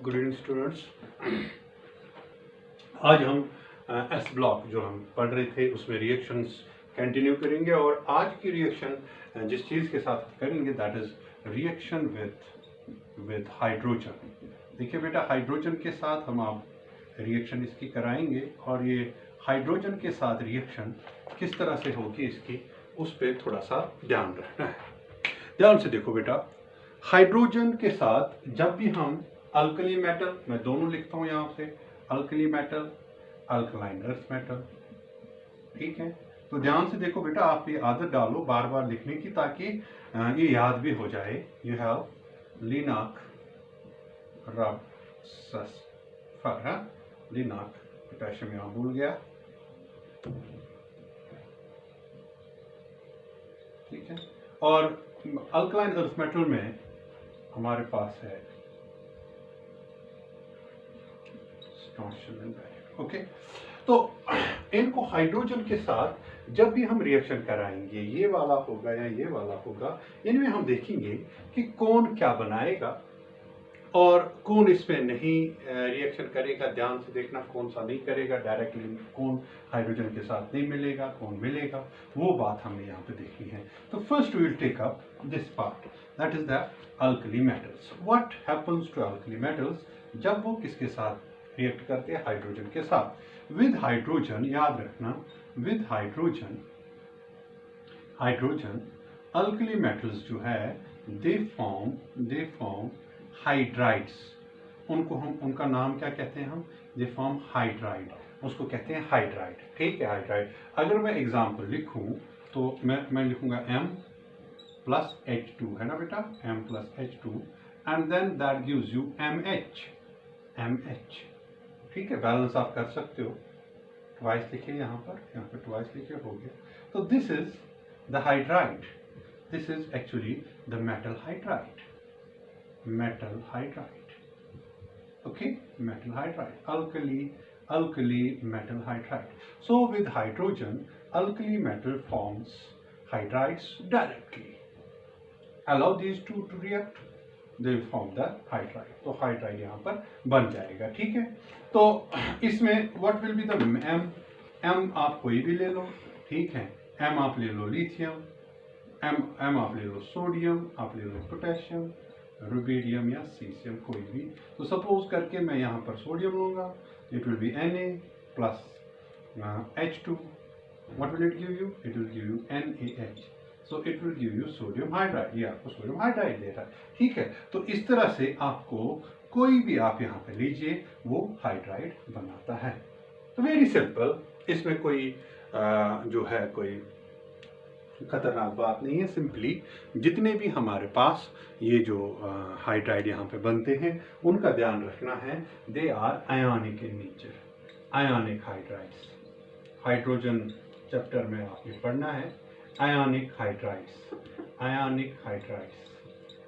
Good evening students. आज हम S block जो हम पढ़ रहे थे उसमें रिएक्शंस कंटिन्यू करेंगे और आज की रिएक्शन जिस चीज़ के साथ करेंगे that is reaction with hydrogen. देखिए बेटा, हाइड्रोजन के साथ हम आप रिएक्शन इसकी कराएंगे और ये हाइड्रोजन के साथ रिएक्शन किस तरह से होगी इसकी उस पर थोड़ा सा ध्यान रखना है। ध्यान से देखो बेटा, हाइड्रोजन के साथ जब भी हम अल्कली मेटल, मैं दोनों लिखता हूं यहां से, alkali metal, alkaline earth metal, ठीक है। तो ध्यान से देखो बेटा, आप ये आदत डालो बार बार लिखने की ताकि ये याद भी हो जाए। यू हैव लिनाक रब सल्फर है, लिनाक पोटेशियम यहां भूल गया, ठीक है। और अल्कलाइन अर्थ मेटल में हमारे पास है ओके। तो इनको हाइड्रोजन के साथ जब भी हम रिएक्शन कराएंगे, ये वाला होगा या ये वाला होगा, इनमें हम देखेंगे कि कौन क्या बनाएगा और कौन इसमें नहीं रिएक्शन करेगा। ध्यान से देखना, कौन सा नहीं करेगा डायरेक्टली, कौन हाइड्रोजन के साथ नहीं मिलेगा, कौन मिलेगा, वो बात हमें यहाँ पे देखनी है। तो first we will take up this part, that is the alkali metals. What happens to alkali metals जब वो किसके साथ रिएक्ट करते हैं? हाइड्रोजन के साथ। विद हाइड्रोजन, याद रखना, with hydrogen, hydrogen alkali metals जो है दे फॉर्म हाइड्राइड्स। उनको हम, उनका नाम क्या कहते हैं हम? दे फॉर्म हाइड्राइड, उसको कहते हैं हाइड्राइड, ठीक है, हाइड्राइड। अगर मैं एग्जांपल लिखूं तो मैं लिखूंगा M प्लस H2, है ना बेटा, M plus H2 and then that gives you MH, ठीक है। बैलेंस आप कर सकते हो, ट्वाइस लिखिए यहाँ पे ट्वाइस लिखिए, हो गया। तो this is the hydride, this is actually the metal hydride, okay, metal hydride, alkali metal hydride. So with hydrogen, alkali metal forms hydrides directly. Allow these two to react, they will form the hydride. तो hydride यहाँ पर बन जाएगा, ठीक है। तो इसमें what will be the M आप कोई भी ले लो, ठीक है। M आप ले लो लिथियम, M आप ले लो सोडियम, आप ले लो पोटेशियम, रुबीडियम या सीसियम, कोई भी। तो सपोज करके मैं यहाँ पर सोडियम लूंगा, it will B Na plus H2, what will it give you? It will give you NaH, so it will give you sodium hydride, ये आपको सोडियम हाइड्राइड दे रहा है, ठीक है। तो इस तरह से आपको कोई भी आप यहाँ पे लीजिए वो हाइड्राइड बनाता है। तो वेरी सिंपल, इसमें कोई जो है कोई खतरनाक बात नहीं है। सिंपली जितने भी हमारे पास ये जो हाइड्राइड यहाँ पे बनते हैं उनका ध्यान रखना है, they are ionic in nature, ionic hydrides. Hydrogen chapter में आपने पढ़ना है ionic hydrides, ionic hydrides,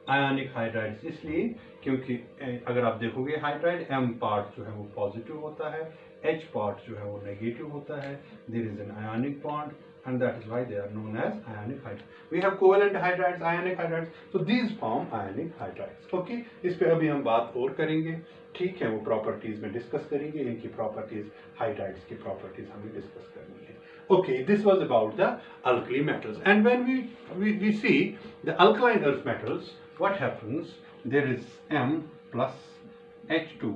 ionic hydrides इसलिए क्योंकि अगर आप देखोगे हाइड्राइड M पार्ट जो है वो पॉजिटिव होता है, H पार्ट जो है वो नेगेटिव होता है, there is an ionic bond and that is why they are known as ionic hydrides. We have covalent hydrides, ionic hydrides, so these form ionic hydrides. Okay, इस पे अभी हम बात और करेंगे, ठीक है। वो प्रॉपर्टीज में डिस्कस करेंगे, इनकी प्रॉपर्टीज, हाइड्राइड्स की प्रॉपर्टीज हमें डिस्कस करनी है। Okay, this was about the alkali metals, and when we see the alkaline earth metals, what happens? There is M plus H2,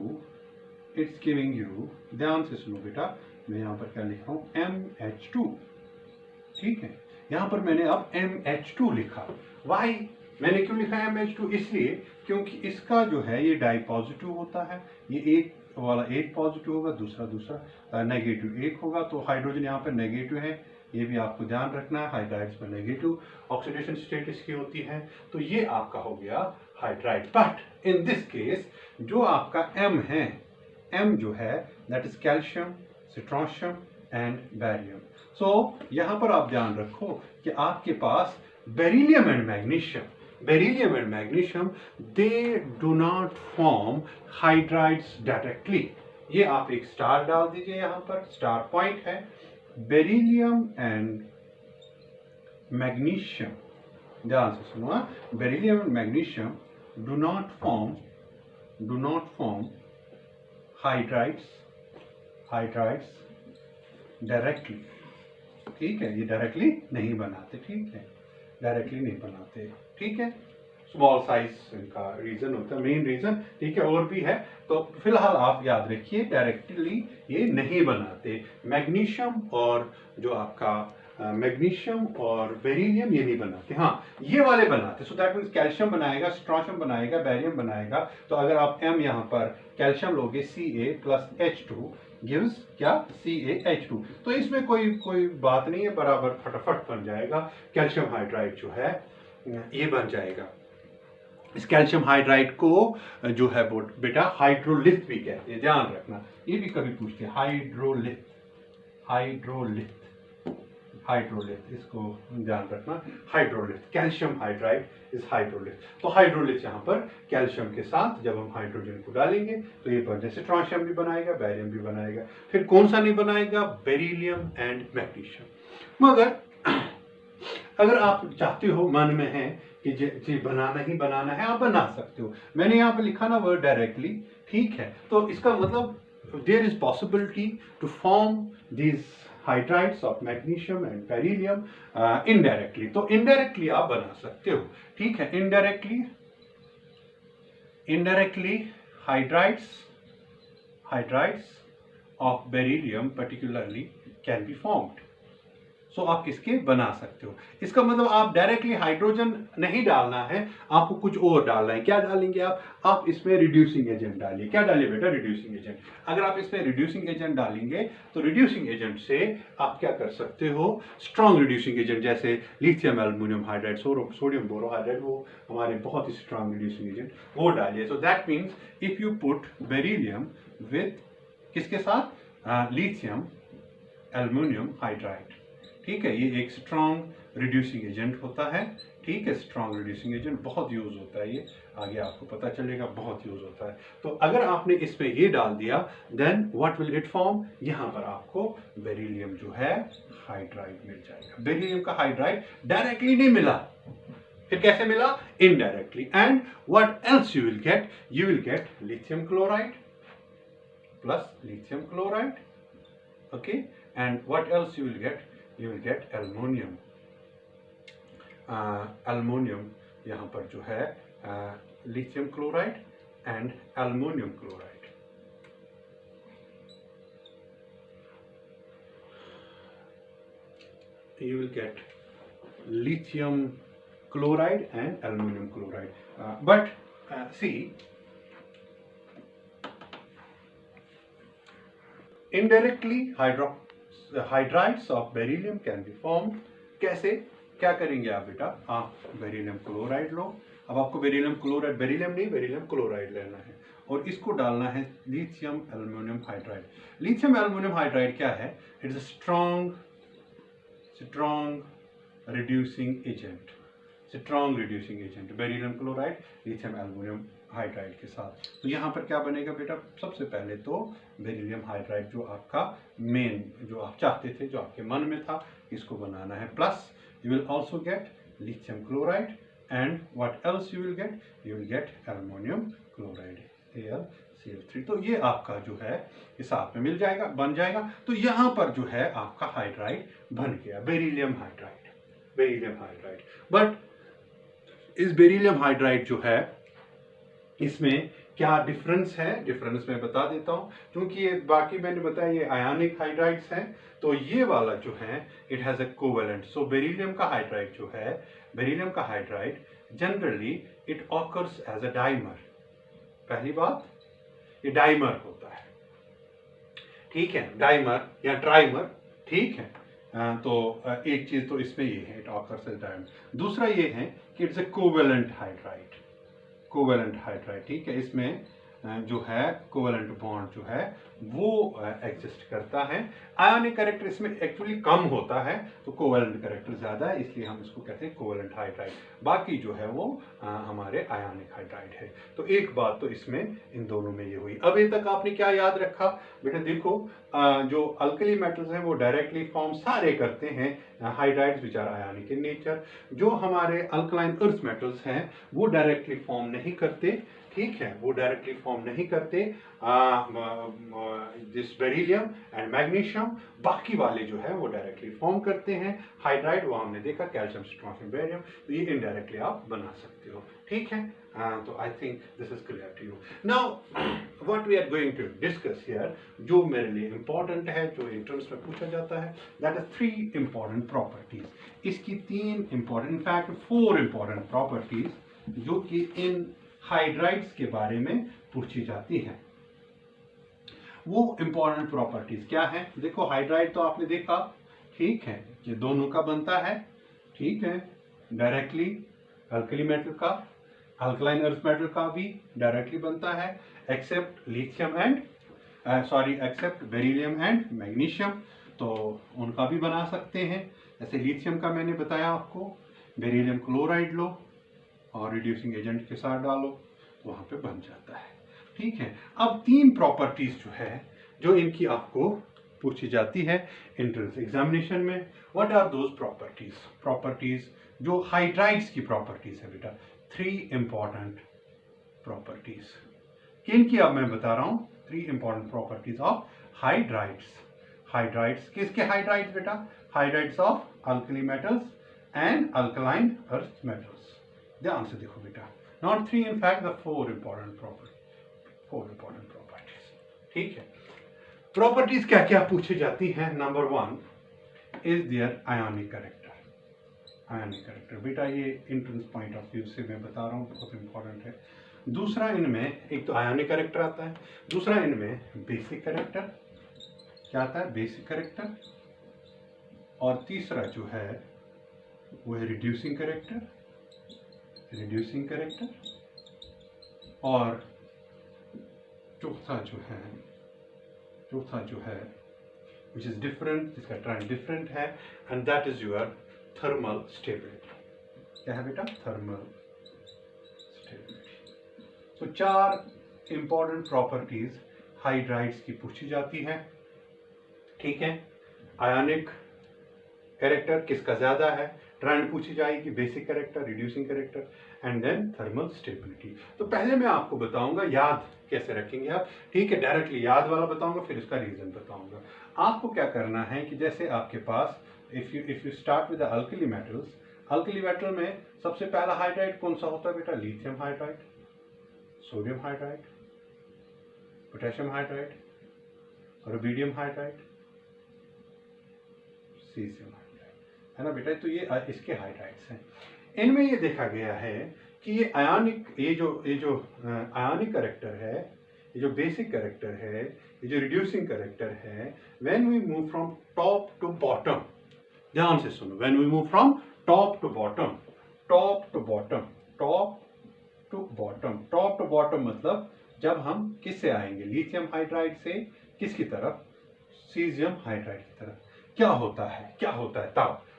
it's giving you, ध्यान से सुनो बेटा, मैं यहाँ पर क्या लिखा हूँ? MH2, ठीक है। यहाँ पर मैंने अब MH2 लिखा। वाई मैंने क्यों लिखा MH2? इसलिए क्योंकि इसका जो है ये डाई पॉजिटिव होता है, ये एक वाला एक पॉजिटिव होगा, दूसरा नेगेटिव एक होगा। तो हाइड्रोजन यहाँ पर नेगेटिव है, ये भी आपको ध्यान रखना है। हाइड्राइड्स में नेगेटिव ऑक्सीडेशन स्टेट इसकी होती है, तो ये आपका हो गया hydride. But in this case जो आपका M है, M जो है that is calcium, strontium and barium. So यहाँ पर आप ध्यान रखो कि आपके पास beryllium and magnesium they do not form hydrides directly. ये आप एक स्टार डाल दीजिए, यहाँ पर स्टार पॉइंट है। बेरिलियम एंड मैग्नीशियम, ध्यान से सुनो, beryllium and magnesium do not form do not form hydrides directly. ठीक है, ये डायरेक्टली नहीं बनाते, ठीक है, डायरेक्टली नहीं बनाते, ठीक है। स्मॉल साइज का रीजन होता है, मेन रीजन, ठीक है, और भी है। तो फिलहाल आप याद रखिए डायरेक्टली ये नहीं बनाते। मैग्नीशियम और जो आपका मैग्नीशियम और बेरिलियम ये नहीं बनाते, हाँ ये वाले बनाते। सो दैट मीन्स कैल्शियम बनाएगा, स्ट्रॉन्शियम बनाएगा, बैरियम बनाएगा। तो अगर आप M यहाँ पर कैल्शियम लोगे Ca+H2 गिव्स क्या CaH2, तो इसमें कोई बात नहीं है, बराबर फटाफट बन जाएगा। कैल्शियम हाइड्राइड जो है ये बन जाएगा। इस कैल्शियम हाइड्राइड को जो है वो बेटा हाइड्रोलिथ भी कहते हैं, ध्यान रखना, ये भी कभी पूछते हैं। हाइड्रोलिथ, इसको ध्यान रखना, hydrolith, calcium hydride is hydrolith. तो हाइड्रोलिथ यहाँ पर कैल्शियम के साथ जब हम हाइड्रोजन को डालेंगे तो ये बन, जैसे स्ट्रॉन्शियम भी बनाएगा, बैरियम भी बनाएगा। फिर कौन सा नहीं बनाएगा? Beryllium and magnesium. मगर अगर आप चाहते हो, मन में है कि जी बनाना ही बनाना है, आप बना सकते हो। मैंने यहाँ पे लिखा ना वर्ड डायरेक्टली, ठीक है, तो इसका मतलब there is possibility to form these hydrides of magnesium and beryllium indirectly. तो इनडायरेक्टली आप बना सकते हो, ठीक है। Indirectly hydrides of beryllium particularly can be formed. So आप इसके बना सकते हो। इसका मतलब आप डायरेक्टली हाइड्रोजन नहीं डालना है, आपको कुछ और डालना है। क्या डालेंगे आप इसमें रिड्यूसिंग एजेंट डालिए। क्या डालिए बेटा? Reducing agent. अगर आप इसमें रिड्यूसिंग एजेंट डालेंगे तो रिड्यूसिंग एजेंट से आप क्या कर सकते हो? स्ट्रॉन्ग रिड्यूसिंग एजेंट जैसे lithium aluminium hydride, sodium borohydride, वो हमारे बहुत ही स्ट्रॉन्ग रिड्यूसिंग एजेंट, वो डालिए। So that means if you put beryllium with किसके साथ? लिथियम एल्युमिनियम हाइड्राइड, ठीक है, ये एक स्ट्रॉन्ग रिड्यूसिंग एजेंट होता है, ठीक है। स्ट्रॉन्ग रिड्यूसिंग एजेंट बहुत यूज होता है, ये आगे आपको पता चलेगा, बहुत यूज होता है। तो अगर आपने इसमें ये डाल दिया, then what will it form? यहाँ पर आपको बेरिलियम जो है हाइड्राइड मिल जाएगा। बेरिलियम का हाइड्राइड डायरेक्टली नहीं मिला, फिर कैसे मिला? Indirectly. And what else you will get? You will get lithium chloride plus lithium chloride, okay. And what else you will get? You will get aluminium. Aluminium यहाँ पर जो है lithium chloride and aluminum chloride. You will get lithium chloride and aluminum chloride. But see, indirectly hydrides of beryllium can be formed. कैसे? क्या करेंगे आप बेटा? आप बेरिलियम क्लोराइड लो। अब आपको बेरिलियम क्लोराइड लेना है और इसको डालना है lithium aluminium hydride. Lithium aluminium hydride क्या है? It is a strong reducing agent. Beryllium chloride lithium aluminium hydride के साथ। तो यहाँ पर क्या बनेगा बेटा? सबसे पहले तो बेरिलियम हाइड्राइड जो आपका मेन, जो आप चाहते थे, जो आपके मन में था, इसको बनाना है। Plus you will also get lithium chloride and what else you will get? You will get aluminium chloride AlCl3। तो ये आपका जो है इस साथ में मिल जाएगा, बन जाएगा। तो यहाँ पर जो है आपका हाइड्राइड बन गया, बेरिलियम हाइड्राइड। बट इस बेरिलियम हाइड्राइड जो है, इसमें क्या डिफरेंस है? डिफरेंस मैं बता देता हूं, क्योंकि ये बाकी मैंने बताया ये आयोनिक हाइड्राइड्स हैं। तो ये वाला जो है it has a covalent. So beryllium का हाइड्राइड जो है, बेरिलियम का hydride generally it occurs as a dimer. पहली बात, ये डाइमर होता है, ठीक है, डाइमर या ट्राइमर, ठीक है। तो एक चीज तो इसमें ये है, इट ऑकर्स एज डाइमर। दूसरा ये है कि इट्स अ कोवेलेंट हाइड्राइड, ठीक है। इसमें जो है कोवेलेंट बॉन्ड जो है वो एग्जिस्ट करता है। आयोनिक कैरेक्टर इसमें एक्चुअली कम होता है, तो कोवेलेंट कैरेक्टर ज्यादा है, इसलिए हम इसको कहते हैं कोवेलेंट हाइड्राइड। बाकी जो है वो हमारे आयोनिक हाइड्राइड है। तो एक बात तो इसमें इन दोनों में ये हुई। अभी तक आपने क्या याद रखा बेटा? देखो, जो अल्कली मेटल्स हैं वो डायरेक्टली फॉर्म सारे करते हैं hydrides which are ionic in nature. जो हमारे अल्कलाइन अर्थ मेटल्स हैं वो डायरेक्टली फॉर्म नहीं करते, ठीक है, वो डायरेक्टली फॉर्म नहीं करते दिस बेरिलियम एंड मैग्नीशियम, बाकी वाले जो है वो डायरेक्टली फॉर्म करते हैं हाइड्राइड। वो हमने देखा कैल्शियम स्ट्रॉन्शियम बेरिलियम, तो ये इनडायरेक्टली आप बना सकते हो, ठीक है। तो I think this is clear to you. Now what we are going to discuss here, जो मेरे लिए इंपॉर्टेंट है, जो एंट्रेंस में पूछा जाता है, दैट इज 3 इंपॉर्टेंट प्रॉपर्टीज। इसकी 3 इंपॉर्टेंट, इनफैक्ट 4 इंपॉर्टेंट प्रॉपर्टीज जो कि इन हाइड्राइड्स के बारे में पूछी जाती है। वो इंपॉर्टेंट प्रॉपर्टीज क्या है? देखो, हाइड्राइड तो आपने देखा, ठीक है, ये दोनों का बनता है, ठीक है, डायरेक्टली अल्कली मेटल का, अल्कलाइन अर्थ मेटल का भी डायरेक्टली बनता है, except lithium and except beryllium and magnesium, तो उनका भी बना सकते हैं। जैसे लिथियम का मैंने बताया आपको, बेरिलियम क्लोराइड लो और रिड्यूसिंग एजेंट के साथ डालो तो वहां पे बन जाता है, ठीक है। अब 3 प्रॉपर्टीज जो है, जो इनकी आपको पूछी जाती है एंट्रेंस एग्जामिनेशन में। व्हाट आर दोज प्रॉपर्टीज जो हाइड्राइड्स की प्रॉपर्टीज है बेटा? 3 इंपॉर्टेंट प्रॉपर्टीज। किनकी अब मैं बता रहा हूं? 3 इंपॉर्टेंट प्रॉपर्टीज ऑफ हाइड्राइड्स। किसके हाइड्राइड्स बेटा? Hydrides of alkali metals and alkaline earth metals. ध्यान से देखो बेटा, not 3, in fact the 4 important properties, ठीक है। प्रॉपर्टीज क्या क्या पूछी जाती हैं? Number 1 is their ionic character. बेटा ये एंट्रेंस पॉइंट ऑफ व्यू से मैं बता रहा हूँ, बहुत इंपॉर्टेंट है। दूसरा, इनमें एक तो आयोनिक कैरेक्टर आता है, दूसरा इनमें बेसिक कैरेक्टर क्या आता है? Basic character. और तीसरा जो है वो है रिड्यूसिंग कैरेक्टर, और चौथा जो है which is different, जिसका ट्रेंड डिफरेंट है, and that is your thermal stability. क्या है बेटा? Thermal stability. तो 4 इंपॉर्टेंट प्रॉपर्टीज हाइड्राइड्स की पूछी जाती है, ठीक है। आयोनिक कैरेक्टर किसका ज्यादा है, ट्रेंड पूछी जाएगी, basic character, reducing character, and then thermal stability. तो पहले मैं आपको बताऊंगा याद कैसे रखेंगे आप, ठीक है। डायरेक्टली याद वाला बताऊंगा, फिर इसका रीजन बताऊंगा। आपको क्या करना है कि जैसे आपके पास if you start with the alkali metal में सबसे पहला हाइड्राइड कौन सा होता है बेटा? Lithium hydride, sodium hydride, potassium hydride, rubidium hydride, caesium hydride, है ना बेटा। तो ये इसके हाइड्राइड्स हैं। इनमें ये देखा गया है कि ये जो आयोनिक कैरेक्टर है, ये जो बेसिक कैरेक्टर है, ये जो रिड्यूसिंग कैरेक्टर है, when we move from top to bottom, ध्यान से सुनो, when we move from top to bottom मतलब जब हम किससे आएंगे? लिथियम हाइड्राइड से किसकी तरफ? सीजियम हाइड्राइड की तरफ। क्या होता है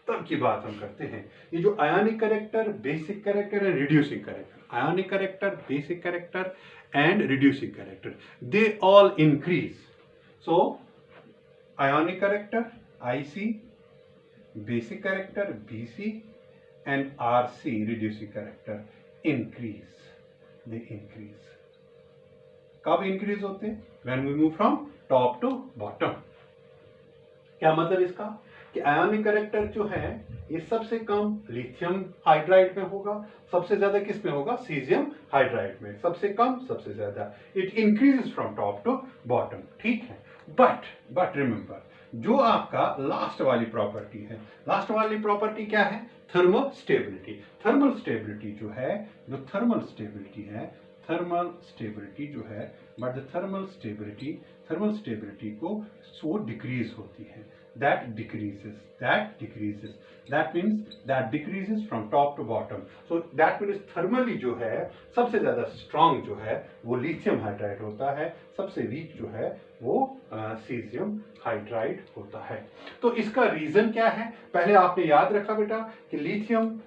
तब की बात हम करते हैं। ये जो ionic character, basic character and reducing character, ionic character, basic character and reducing character, they all increase. So ionic character IC, basic character BC and RC, reducing character, they increase. कब इंक्रीज होते हैं? When we move from top to bottom. क्या मतलब इसका? कि ionic character जो है ये सबसे कम लिथियम हाइड्राइड में होगा, सबसे ज्यादा किस में होगा? सीजियम हाइड्राइड में। सबसे कम, सबसे ज्यादा। It increases from top to bottom, ठीक है। बट रिमेंबर, जो आपका लास्ट वाली प्रॉपर्टी है, लास्ट वाली प्रॉपर्टी क्या है? Thermal stability. थर्मल स्टेबिलिटी जो है, बट द थर्मल स्टेबिलिटी को वो डिक्रीज होती है, that decreases from top to bottom. So that means thermally जो है सबसे ज्यादा स्ट्रॉन्ग जो है वो लिथियम हाइड्राइड होता है, सबसे वीक जो है वो सीजियम हाइड्राइड होता है। तो इसका रीजन क्या है? पहले आपने याद रखा बेटा कि लिथियम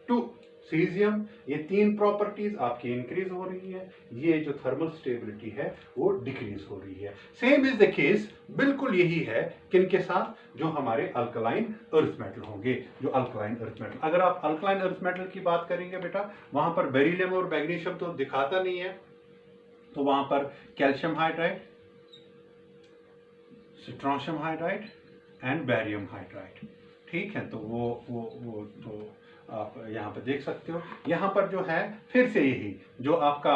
टू सीजियम, ये 3 प्रॉपर्टीज आपकी इंक्रीज हो रही है, ये जो थर्मल स्टेबिलिटी है वो डिक्रीज हो रही है। सेम इज द केस, बिल्कुल यही है किनके साथ? जो हमारे अल्कलाइन अर्थ मेटल होंगे, जो अल्कलाइन अर्थ मेटल। अगर आप अल्कलाइन अर्थ मेटल की बात करेंगे बेटा, वहां पर बेरिलियम और मैग्नीशियम तो दिखाता नहीं है, तो वहां पर calcium hydride, strontium hydride and barium hydride, ठीक है। तो वो तो आप यहाँ पर देख सकते हो। यहाँ पर जो है फिर से यही जो आपका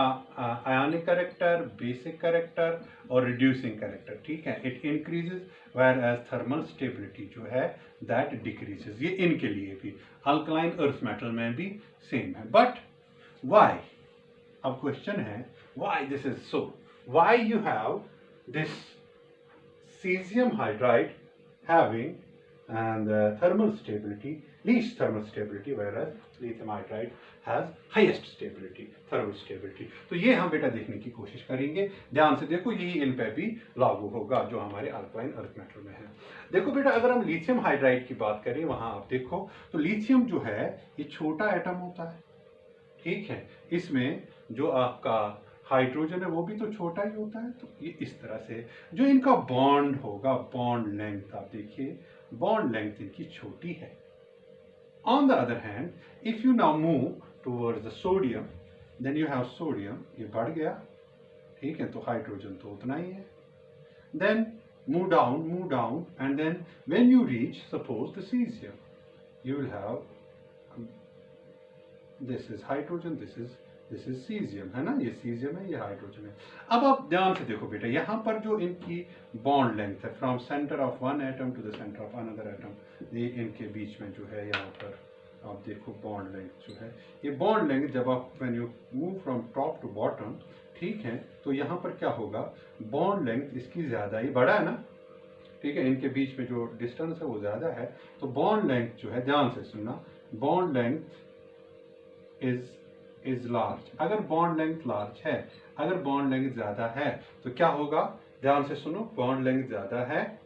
आयोनिक कैरेक्टर, बेसिक कैरेक्टर और रिड्यूसिंग कैरेक्टर, ठीक है, it increases whereas thermal stability जो है दैट डिक्रीजेस। ये इनके लिए भी अल्कलाइन अर्थ मेटल में भी सेम है। बट व्हाई, अब क्वेश्चन है why this is so, why you have this cesium hydride having and thermal stability, least thermal stability, whereas lithium hydride has highest stability, thermal stability। तो ये हम बेटा देखने की कोशिश करेंगे। ध्यान से देखो, यही इन पे भी लागू होगा जो हमारे अल्कलाइन अर्थ मेटल में है। देखो बेटा, अगर हम लिथियम हाइड्राइड की बात करें, वहां आप देखो तो लिथियम जो है ये छोटा एटम होता है, ठीक है। इसमें जो आपका हाइड्रोजन है वो भी तो छोटा ही होता है। तो ये इस तरह से जो इनका बॉन्ड होगा, बॉन्ड लेंथ आप देखिए, बॉन्ड लेंथ इनकी छोटी है। On the other hand, if you now move towards the sodium, then you have sodium, ये बढ़ गया, ठीक है, तो हाइड्रोजन तो उतना ही है। Then move down and then when you reach suppose the caesium, you will have this is hydrogen, this is cesium, है ना, ये cesium है, ये हाइड्रोजन है। अब आप ध्यान से देखो बेटा, यहाँ पर जो इनकी बॉन्ड लेंथ है from centre of one atom to the centre of another atom, ये इनके बीच में जो है यहाँ पर आप देखो बॉन्ड लेंथ जो है, ये बॉन्ड लेंथ जब आप when you move from top to bottom, ठीक है, तो यहाँ पर क्या होगा, बॉन्ड लेंथ इसकी ज्यादा ही बड़ा है ना, ठीक है, इनके बीच में जो डिस्टेंस है वो ज्यादा है। तो बॉन्ड लेंथ जो है, ध्यान से सुनना, बॉन्ड लेंथ इज लार्ज। अगर बॉन्ड लेंथ लार्ज है, अगर बॉन्ड लेंथ ज्यादा है तो क्या होगा, ध्यान से सुनो, बॉन्ड लेंथ ज्यादा है,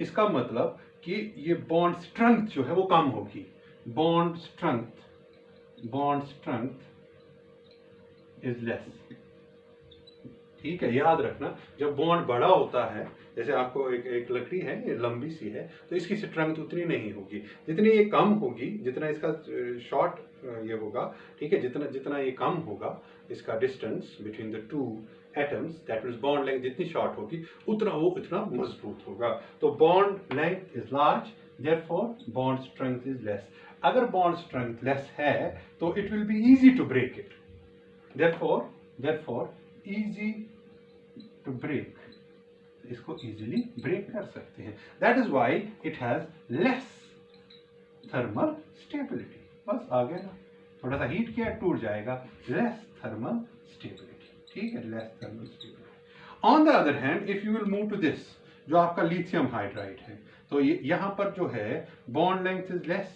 इसका मतलब कि ये बॉन्ड स्ट्रेंथ जो है वो कम होगी। बॉन्ड स्ट्रेंथ इज लेस, ठीक है, याद रखना, जब बॉन्ड बड़ा होता है, जैसे आपको एक लकड़ी है, ये लंबी सी है, तो इसकी स्ट्रेंथ उतनी नहीं होगी, जितनी ये कम होगी, जितना इसका शॉर्ट ये होगा, ठीक है, जितना ये कम होगा, इसका distance between the two atoms, that means bond length जितनी शॉर्ट होगी उतना वो इतना मजबूत होगा। तो bond length is large, therefore bond strength is less. अगर बॉन्ड स्ट्रेंथ लेस है तो it will be easy to break it, therefore easy to break, इसको easily break कर सकते हैं। That is why it has less thermal stability। बस आ गया ना, थोड़ा सा हीट किया टूट जाएगा, less thermal stability, ठीक है, less thermal stability। On the other hand, if you will move to this, जो आपका लिथियम हाइड्राइड है, तो यहाँ पर जो है bond length is less,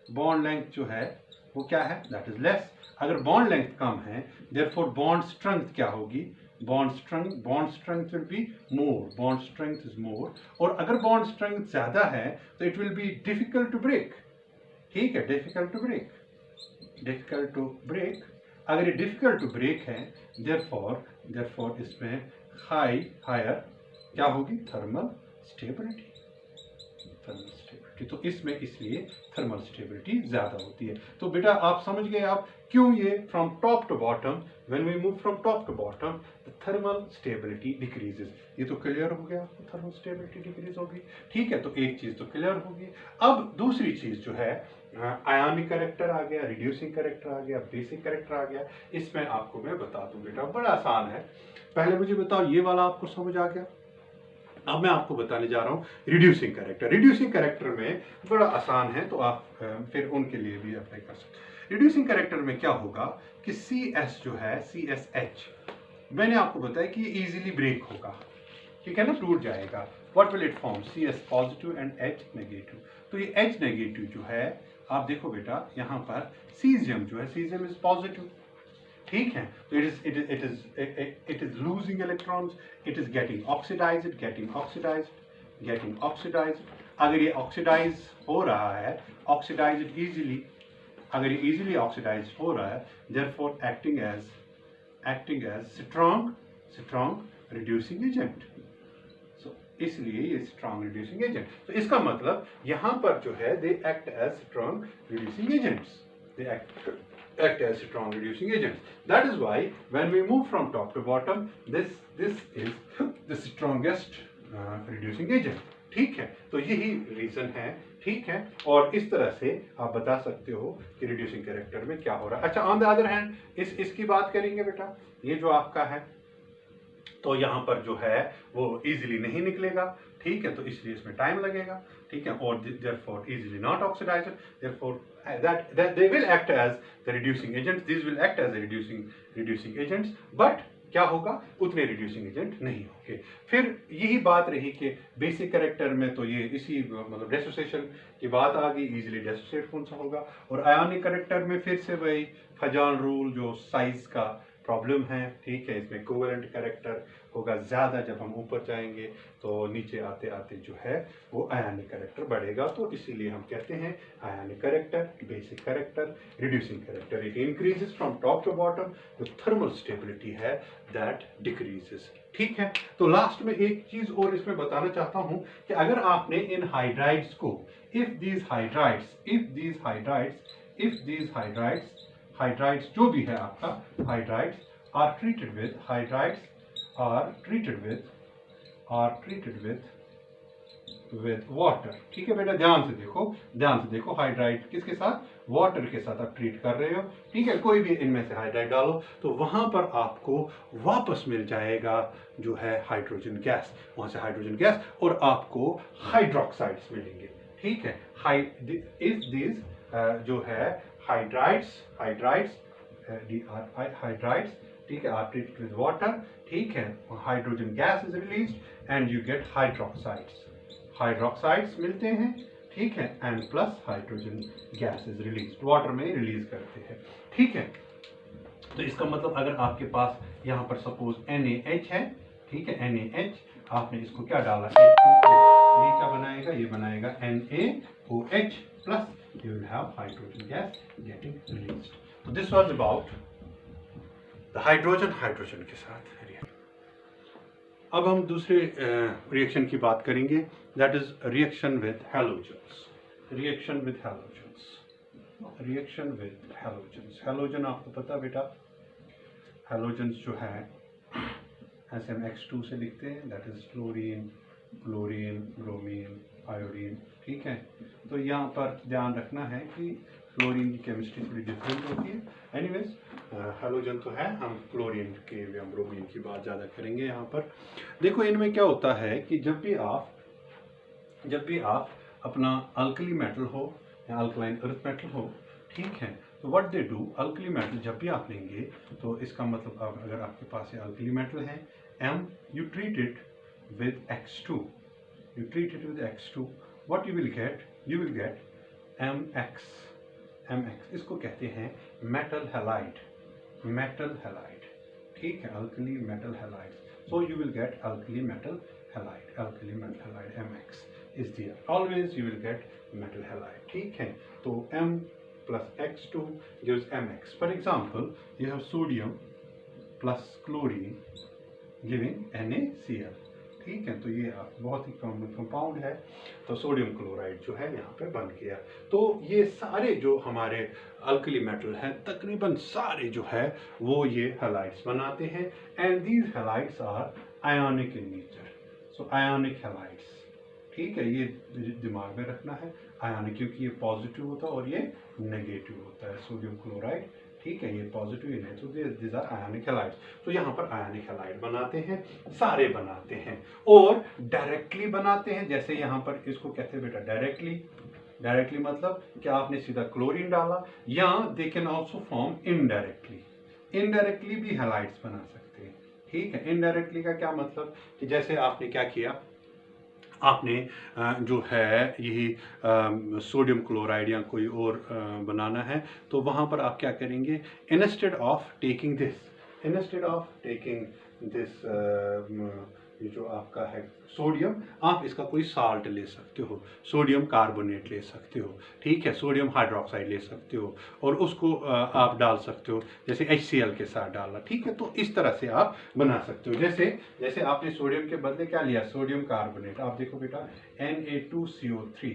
bond length जो है वो क्या है, दैट इज लेस। अगर बॉन्ड लेंथ कम है, देयरफॉर बॉन्ड स्ट्रेंथ क्या होगी, bond strength will be more, bond strength is more. और अगर बॉन्ड स्ट्रेंथ ज्यादा है तो it will be difficult to break, ठीक है, डिफिकल्ट टू ब्रेक। अगर ये डिफिकल्ट टू ब्रेक है, देयरफॉर इसमें हायर क्या होगी, थर्मल स्टेबिलिटी, तो इसमें इसलिए थर्मल स्टेबिलिटी ज्यादा होती है। तो बेटा आप समझ गए आप क्यों ये from top to bottom, when we move from top to bottom the thermal stability decreases. ये तो क्लियर हो गया, थर्मल स्टेबिलिटी डिक्रीज होगी, ठीक है, तो एक चीज तो क्लियर होगी। अब दूसरी चीज जो है, आयोनिक कैरेक्टर आ गया, रिड्यूसिंग कैरेक्टर आ गया, बेसिक कैरेक्टर आ गया। इसमें आपको मैं बता दूं बेटा, बड़ा आसान है। पहले मुझे बताओ ये वाला आपको समझ आ गया, अब मैं आपको बताने जा रहा हूँ रिड्यूसिंग कैरेक्टर। रिड्यूसिंग कैरेक्टर में बड़ा आसान है, तो आप फिर उनके लिए भी अप्लाई कर सकते हैं। रिड्यूसिंग कैरेक्टर में क्या होगा कि CS जो है, CSH, मैंने आपको बताया कि ये इजीली ब्रेक होगा, ठीक है ना, टूट जाएगा। What will it form, CS positive and H negative. तो ये H नेगेटिव जो है, आप देखो बेटा यहाँ पर सीजियम जो है, सीजियम इज पॉजिटिव, ठीक है, तो it is losing electrons, it is getting oxidized। अगर ये ऑक्सीडाइज हो रहा है, ऑक्सीडाइज्ड इजीली, अगर ये इजीली ऑक्सीडाइज हो रहा है, therefore acting as strong reducing agent। so इसलिए ये strong reducing agent। तो इसका मतलब यहाँ पर जो है, they act as strong reducing agents, they act act as strong reducing agents. That is why when we move from top to bottom, this is the strongest reducing agent. ठीक है, तो यही रीजन है, ठीक है। और इस तरह से आप बता सकते हो कि रिड्यूसिंग कैरेक्टर में क्या हो रहा है। अच्छा, ऑन द अदर हैंड इसकी बात करेंगे बेटा, ये जो आपका है तो यहाँ पर जो है वो इजीली नहीं निकलेगा, ठीक है, तो इसलिए इसमें टाइम लगेगा, ठीक है। और therefore easily not oxidized, therefore that they will act as the reducing agents, these will act as the reducing agents, but क्या होगा, उतने रिड्यूसिंग एजेंट नहीं होंगे। फिर यही बात रही कि बेसिक कैरेक्टर में तो ये इसी मतलब डिसोसिएशन की बात आ गई, इजीली डिसोसिएट कौन सा होगा। और आयोनिक कैरेक्टर में फिर से वही फजान रूल जो साइज का प्रॉब्लम है, ठीक है, इसमें कोवेलेंट कैरेक्टर होगा ज़्यादा, जब हम ऊपर जाएंगे तो नीचे आते आते जो है वो आयनिक कैरेक्टर बढ़ेगा। तो इसीलिए हम कहते हैं ionic character, basic character, reducing character. It increases from top to bottom, जो थर्मल स्टेबिलिटी है दैट डिक्रीजेस, ठीक है। तो लास्ट में एक चीज़ और इसमें बताना चाहता हूँ कि अगर आपने इन हाइड्राइड्स को, इफ दीज हाइड्राइड्स जो भी है आपका hydrides are treated with water, ठीक है बेटा, ध्यान से देखो हाइड्राइड किसके साथ, वाटर के साथ आप ट्रीट कर रहे हो, ठीक है। कोई भी इनमें से हाइड्राइड डालो तो वहां पर आपको वापस मिल जाएगा जो है हाइड्रोजन गैस, वहां से हाइड्रोजन गैस और आपको हाइड्रोक्साइड्स मिलेंगे, ठीक है। इफ दिस जो है हाइड्राइड्स, ठीक है, आर ट्रीटेड विद वाटर, ठीक है, hydrogen gas is released and you get hydroxides मिलते हैं, ठीक है, and plus hydrogen gas is released, water में रिलीज करते हैं, ठीक है। तो इसका मतलब अगर आपके पास यहाँ पर सपोज NaH है, ठीक है, NaH, आपने इसको क्या डाला, H2O, ये क्या बनाएगा, ये बनाएगा NaOH plus you will have hydrogen gas getting released. So this was about the hydrogen के साथ reaction. अब हम दूसरे रिएक्शन की बात करेंगे, that is reaction with halogens. Halogen आपको पता बेटा, halogens जो है ऐसे हम X2 से लिखते हैं, that is fluorine, chlorine, bromine, iodine, ठीक है। तो यहाँ पर ध्यान रखना है कि क्लोरीन की केमिस्ट्री थोड़ी डिफरेंट होती है। एनीवेज हैलोजन तो है, हम क्लोरीन के या ब्रोमीन की बात ज़्यादा करेंगे यहाँ पर। देखो इनमें क्या होता है कि जब भी आप अपना अल्कली मेटल हो या अल्कलाइन अर्थ मेटल हो, ठीक है, तो what they do, alkali metal जब भी आप लेंगे तो इसका मतलब अगर आपके पास ये अल्कली मेटल है M, you treat it with X2, what you will get MX, इसको कहते हैं मेटल हैलाइड, ठीक है, alkali metal halide. So you will get alkali metal halide MX is there, always you will get metal halide, ठीक है। तो M plus X2 gives MX. For example, you have sodium plus chlorine giving NaCl, ठीक है। तो ये बहुत ही common compound है, तो सोडियम क्लोराइड जो है यहाँ पे बन गया। तो ये सारे जो हमारे अल्कली मेटल हैं तकरीबन सारे जो है वो ये हैलाइड्स बनाते हैं, and these halides are ionic in nature. So ionic halides, ठीक है, ये दिमाग में रखना है, आयोनिक, क्योंकि ये पॉजिटिव होता है और ये नेगेटिव होता है, सोडियम क्लोराइड, ठीक है, ये पॉजिटिव इन है, तो दिस आर आयोनिक हैलाइड्स। तो यहाँ पर आयोनिक हैलाइड बनाते हैं, सारे बनाते हैं और डायरेक्टली बनाते हैं। जैसे यहाँ पर इसको कहते हैं बेटा डायरेक्टली मतलब कि आपने सीधा क्लोरीन डाला, या they can also form indirectly भी हैलाइड्स बना सकते हैं, ठीक है। इनडायरेक्टली का क्या मतलब कि जैसे आपने क्या किया, आपने जो है यही सोडियम क्लोराइड या कोई और बनाना है, तो वहाँ पर आप क्या करेंगे, इंस्टेड ऑफ टेकिंग दिस ये जो आपका है सोडियम, आप इसका कोई साल्ट ले सकते हो, सोडियम कार्बोनेट ले सकते हो, ठीक है, सोडियम हाइड्रोक्साइड ले सकते हो और उसको आप डाल सकते हो, जैसे HCl के साथ डालना, ठीक है। तो इस तरह से आप बना सकते हो। जैसे आपने सोडियम के बदले क्या लिया, सोडियम कार्बोनेट, आप देखो बेटा Na2CO3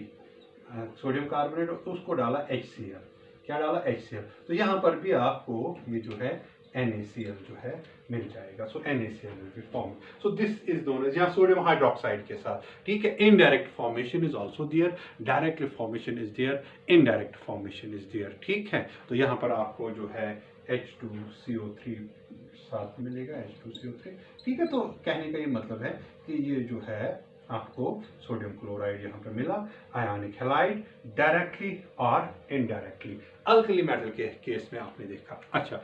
सोडियम कार्बोनेट, उसको डाला HCl, क्या डाला, HCl। तो यहाँ पर भी आपको ये जो है NaCl जो है मिल जाएगा। So NaCl will be form. So this is known as, यहाँ सोडियम हाइड्रोक्साइड के साथ, ठीक है। Indirect formation is also there, direct formation is there, indirect formation is there, ठीक है। तो यहाँ पर आपको जो है H2CO3 साथ मिलेगा, H2CO3, ठीक है। तो कहने का ये मतलब है कि ये जो है आपको सोडियम क्लोराइड यहाँ पे मिला, आयोनिक हैलाइड, डायरेक्टली और इनडायरेक्टली। अल्कली मेटल के केस में आपने देखा। अच्छा,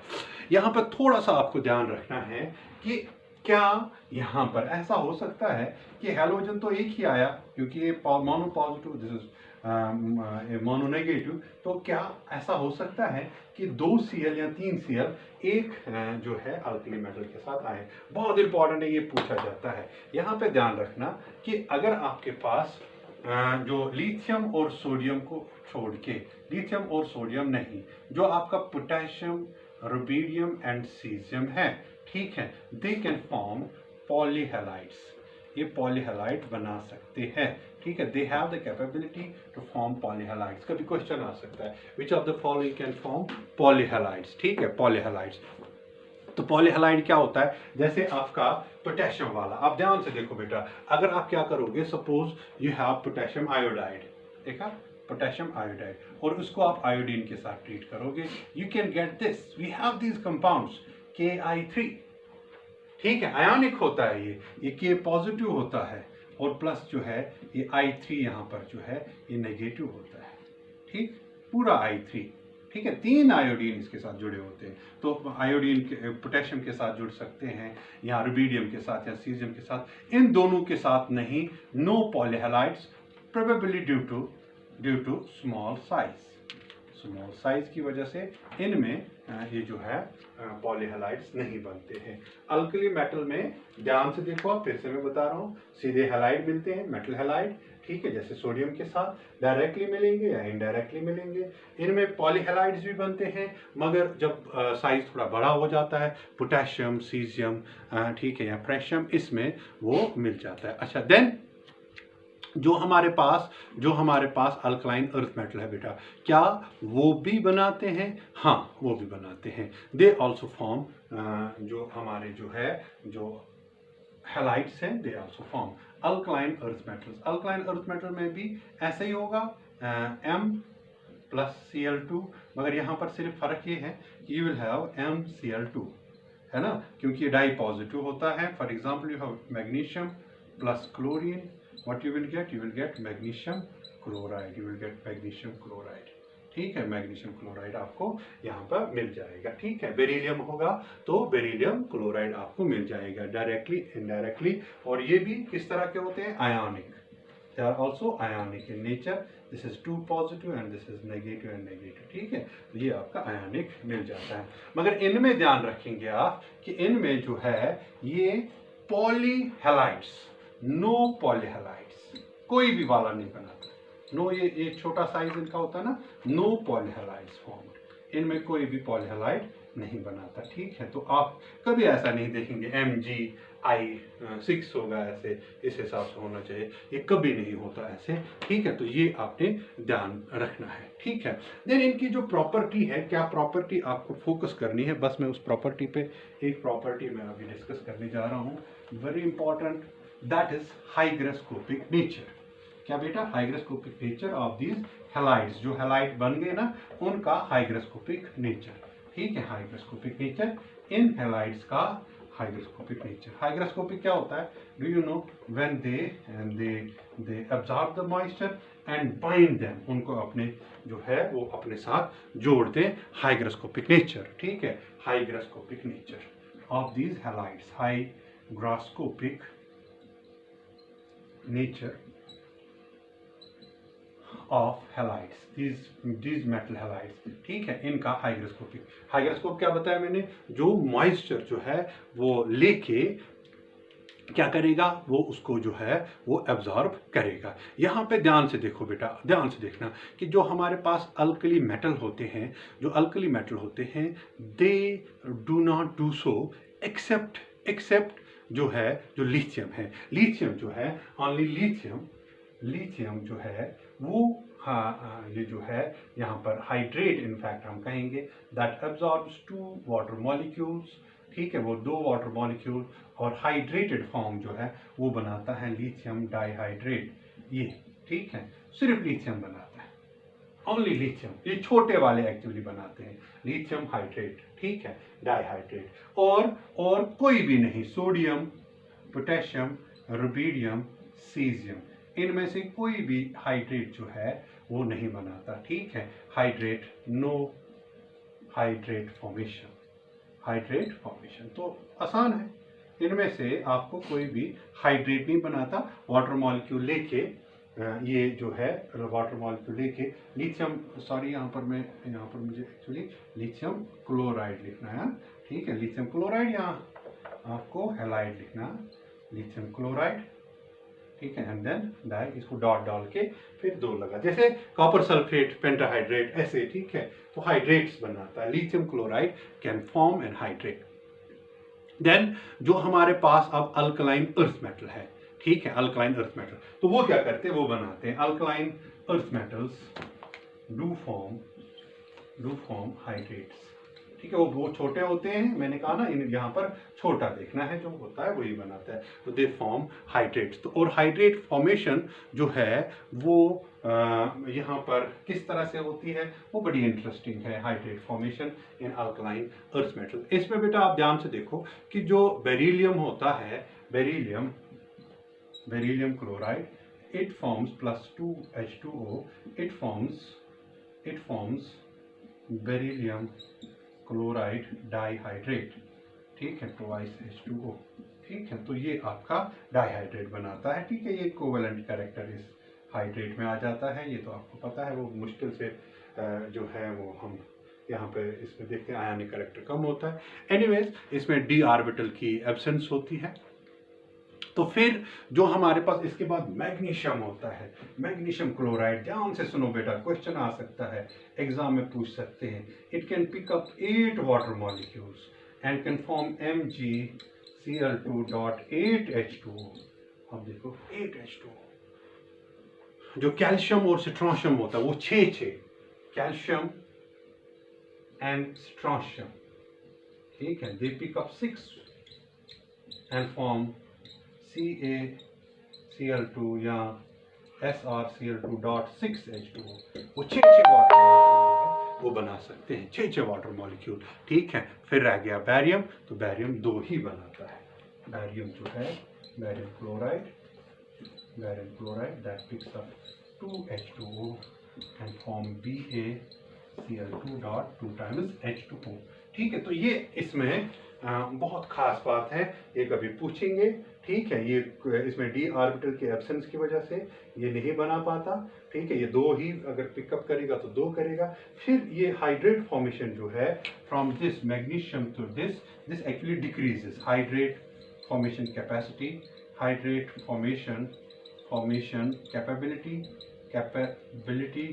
यहाँ पर थोड़ा सा आपको ध्यान रखना है कि क्या यहाँ पर ऐसा हो सकता है कि हैलोजन तो एक ही आया, क्योंकि ये mono positive, this is mono negative, तो क्या ऐसा हो सकता है कि 2 Cl या 3 Cl एक जो है अल्कली मेटल के साथ आए। बहुत इंपॉर्टेंट है, ये पूछा जाता है। यहाँ पे ध्यान रखना कि अगर आपके पास जो लिथियम और सोडियम को छोड़ के, लिथियम और सोडियम नहीं, जो आपका पोटेशियम, रुबिडियम एंड सीजियम है, ठीक है, दे कैन फॉर्म पॉलीहैलाइड्स। ये पॉलीहैलाइड बना सकते हैं, ठीक है। They have the capability to form polyhalides. कभी क्वेश्चन आ सकता है, which of the following can form polyhalides, ठीक है, पॉलीहैलाइड्स। तो पॉलीहैलाइड क्या होता है, जैसे आपका पोटेशियम वाला, आप ध्यान से देखो बेटा, अगर आप क्या करोगे, suppose you have potassium iodide, देखा, पोटेशियम आयोडाइड, और उसको आप आयोडीन के साथ ट्रीट करोगे, you can get this, we have these compounds Ki3, ठीक है, आयोनिक होता है ये K पॉजिटिव होता है, और प्लस जो है ये I3 यहाँ पर जो है ये नेगेटिव होता है, ठीक, पूरा I3, ठीक है। 3 आयोडीन इसके साथ जुड़े होते हैं, तो आयोडीन के पोटेशियम के साथ जुड़ सकते हैं, या रुबिडियम के साथ या सीजियम के साथ, इन दोनों के साथ नहीं, no polyhalides, probably due to small size. Small size की वजह से इनमें ये जो है पॉलीहैलाइड्स नहीं बनते हैं। अल्कली मेटल में ध्यान से देखो, आप फिर से मैं बता रहा हूँ, सीधे हैलाइड मिलते हैं, मेटल हैलाइड, ठीक है, जैसे सोडियम के साथ डायरेक्टली मिलेंगे या इनडायरेक्टली मिलेंगे। इनमें पॉलीहैलाइड्स भी बनते हैं, मगर जब साइज थोड़ा बड़ा हो जाता है, पोटेशियम, सीजियम, ठीक है, या प्रेशियम, इसमें वो मिल जाता है। अच्छा, देन जो हमारे पास अल्कलाइन अर्थ मेटल है बेटा, क्या वो भी बनाते हैं? हाँ, वो भी बनाते हैं। दे ऑल्सो फॉर्म, जो हमारे जो है जो हैलाइड्स हैं, they also form alkaline earth metals. Alkaline earth metal में भी ऐसे ही होगा, M+Cl2, मगर यहाँ पर सिर्फ फर्क ये है कि यू विल हैव MCl2, है ना, क्योंकि ये डाई पॉजिटिव होता है। For example, you have magnesium plus chlorine, what you will get magnesium chloride, you will get magnesium chloride, ठीक है, मैग्नीशियम क्लोराइड आपको यहाँ पर मिल जाएगा, ठीक है। बेरिलियम होगा तो बेरिलियम क्लोराइड आपको मिल जाएगा, डायरेक्टली, इनडायरेक्टली। और ये भी किस तरह के होते हैं, ionic, they are also ionic in nature, this is 2 positive and this is negative and negative, ठीक है। तो ये आपका आयोनिक मिल जाता है, मगर इनमें ध्यान रखेंगे आप कि इनमें जो है ये पॉलीहैलाइड्स, नो पॉलीहैलाइड्स, कोई भी वाला नहीं बनाता, नो, ये छोटा साइज इनका होता है ना, नो पॉलीहैलाइड्स फॉर्म, इनमें कोई भी पॉलीहैलाइड नहीं बनाता, ठीक है। तो आप कभी ऐसा नहीं देखेंगे MgI6 होगा ऐसे, इस हिसाब से होना चाहिए, ये कभी नहीं होता ऐसे, ठीक है। तो ये आपने ध्यान रखना है, ठीक है। देन इनकी जो प्रॉपर्टी है, क्या प्रॉपर्टी आपको फोकस करनी है, बस मैं उस प्रॉपर्टी पे, एक प्रॉपर्टी मैं अभी डिस्कस करने जा रहा हूँ, very important, that is hygroscopic nature. क्या बेटा, hygroscopic nature of these halides, जो हैलाइड बन गए ना, उनका हाइग्रोस्कोपिक नेचर, ठीक है, हाइग्रोस्कोपिक नेचर इन हैलाइड्स का हाइग्रोस्कोपिक नेचर। हाइग्रोस्कोपिक क्या होता है, do you know, when they absorb the moisture and bind them, उनको अपने जो है वो अपने साथ जोड़ दें, हाइग्रोस्कोपिक नेचर, ठीक है। Hygroscopic nature of these halides, hygroscopic nature of halides, these metal halides, ठीक है, इनका हाइग्रोस्कोपिक। हाइग्रोस्कोप क्या बताया मैंने, जो मॉइस्चर जो है वो लेके क्या करेगा, वो उसको जो है वो एब्जॉर्ब करेगा। यहाँ पे ध्यान से देखो बेटा, ध्यान से देखना कि जो हमारे पास अल्कली मेटल होते हैं, जो अल्कली मेटल होते हैं, they do not do so except जो है, जो लिथियम है, लिथियम जो है, ओनली लिथियम जो है वो ये जो है यहाँ पर हाइड्रेट इनफैक्ट हम कहेंगे दैट एब्जॉर्ब्स 2 वाटर मॉलिक्यूल्स, ठीक है, वो 2 वाटर मॉलिक्यूल और हाइड्रेटेड फॉर्म जो है वो बनाता है लिथियम डाइहाइड्रेट, ये ठीक है, सिर्फ लिथियम बनाता है, ओनली लिथियम, ये छोटे वाले एक्चुअली बनाते हैं लिथियम हाइड्रेट, ठीक है, डाइहाइड्रेट, और कोई भी नहीं, सोडियम, पोटेशियम, रुबिडियम, सीजियम, इनमें से कोई भी हाइड्रेट जो है वो नहीं बनाता, ठीक है, hydrate, no hydrate formation, hydrate formation तो आसान है, इनमें से आपको कोई भी हाइड्रेट नहीं बनाता। वाटर मॉलिक्यूल लेके ये जो है वाटर मॉलिक्यूल लेके लिथियम, सॉरी यहाँ पर मुझे एक्चुअली लिथियम क्लोराइड लिखना है, ठीक है, लिथियम क्लोराइड, यहाँ आपको हैलाइड लिखना, लिथियम क्लोराइड, ठीक है, एंड देन डाई, इसको डॉट डाल के फिर 2 लगा, जैसे कॉपर सल्फेट, पेंटाहाइड्रेट, ऐसे, ठीक है, तो हाइड्रेट्स बनाता है, lithium chloride can form an hydrate. Then जो हमारे पास अब अल्कलाइन अर्थ मेटल है, ठीक है, अल्कलाइन अर्थ मेटल, तो वो क्या करते हैं, वो बनाते हैं alkaline earth metals do form hydrates, ठीक है, वो छोटे होते हैं, मैंने कहा ना, यहाँ पर छोटा देखना है, जो होता है वही बनाता है, तो दे फॉर्म हाइड्रेट्स। तो और हाइड्रेट फॉर्मेशन जो है वो यहाँ पर किस तरह से होती है, वो बड़ी इंटरेस्टिंग है, hydrate formation in alkaline earth metal. इसमें बेटा आप ध्यान से देखो कि जो बेरिलियम होता है, beryllium chloride, it forms plus 2 H2O, it forms beryllium chloride dihydrate, ठीक है, twice H2O, ठीक है, तो ये आपका डाइहाइड्रेट बनाता है, ठीक है, ये कोवेलेंट कैरेक्टर इस हाइड्रेट में आ जाता है, ये तो आपको पता है, वो मुश्किल से जो है वो हम यहाँ पे इसमें देखते हैं आयनिक कैरेक्टर कम होता है। एनीवेज इसमें d ऑर्बिटल की एब्सेंस होती है। तो फिर जो हमारे पास इसके बाद मैग्नीशियम होता है, मैग्नीशियम क्लोराइड, ध्यान से सुनो बेटा, क्वेश्चन आ सकता है, एग्जाम में पूछ सकते हैं, it can pick up 8 water molecules and can form MgCl2.8H2O। अब देखो 8H2O, जो कैल्शियम और स्ट्रोंशियम होता है वो 6 कैल्शियम एंड स्ट्रोंशियम, ठीक है, they pick up 6 and form CaCl2 या SrCl2.6H2O, वो 6 वाटर मॉलिक्यूल वो बना सकते हैं, 6 वाटर मॉलिक्यूल, ठीक है। फिर रह गया बैरियम, तो बैरियम 2 ही बनाता है, बैरियम जो है barium chloride that picks up 2H2O and form BaCl2.2 times H2O, ठीक है। तो ये इसमें बहुत खास बात है, ये कभी पूछेंगे, ठीक है, ये इसमें d ऑर्बिटल के एब्सेंस की वजह से ये नहीं बना पाता, ठीक है, ये 2 ही अगर पिकअप करेगा तो 2 करेगा। फिर ये हाइड्रेट फॉर्मेशन जो है from this magnesium to this actually decreases, hydrate formation capacity, hydrate formation capability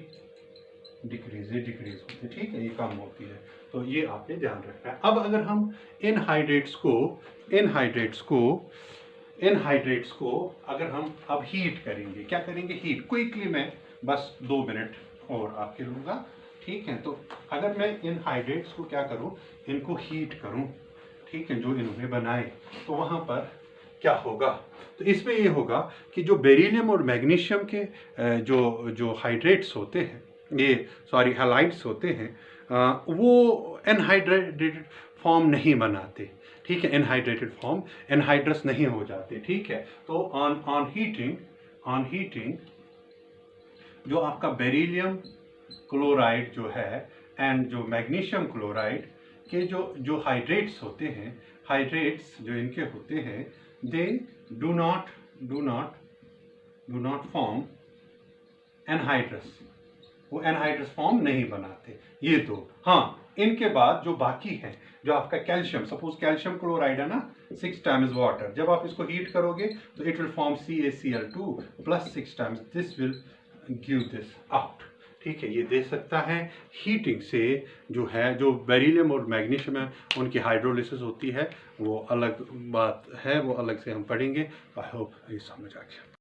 decrease होती है, ठीक है, ये कम होती है, तो ये आपने ध्यान रखना है। अब अगर हम इन हाइड्रेट्स को अगर हम अब हीट करेंगे, क्या करेंगे, हीट क्विकली, मैं बस 2 मिनट और आपके लूँगा, ठीक है। तो अगर मैं इन हाइड्रेट्स को क्या करूँ, इनको हीट करूँ, ठीक है, जो इन्होंने बनाए, तो वहाँ पर क्या होगा, तो इसमें ये होगा कि जो बेरिलियम और मैग्नीशियम के जो हाइड्रेट्स होते हैं, हैलाइड्स होते हैं, वो एनहाइड्रेटेड फॉर्म नहीं बनाते, ठीक है, एनहाइड्रेटेड फॉर्म एनहाइड्रस नहीं हो जाते, ठीक है। तो ऑन हीटिंग जो आपका बेरिलियम क्लोराइड जो है एंड जो मैग्नीशियम क्लोराइड के जो हाइड्रेट्स होते हैं, हाइड्रेट्स जो इनके होते हैं, they do not form anhydrous, वो एनहाइड्रस फॉर्म नहीं बनाते ये 2। हाँ, इनके बाद जो बाकी है, जो आपका कैल्शियम, सपोज कैल्शियम क्लोराइड है ना, 6 times वाटर, जब आप इसको हीट करोगे तो it will form CaCl2 + 6 times, this will give this out, ठीक है, ये दे सकता है। हीटिंग से जो है, जो बेरिलियम और मैग्नीशियम है उनकी हाइड्रोलिसिस होती है, वो अलग बात है, वो अलग से हम पढ़ेंगे। आई होप ये समझ आ गया।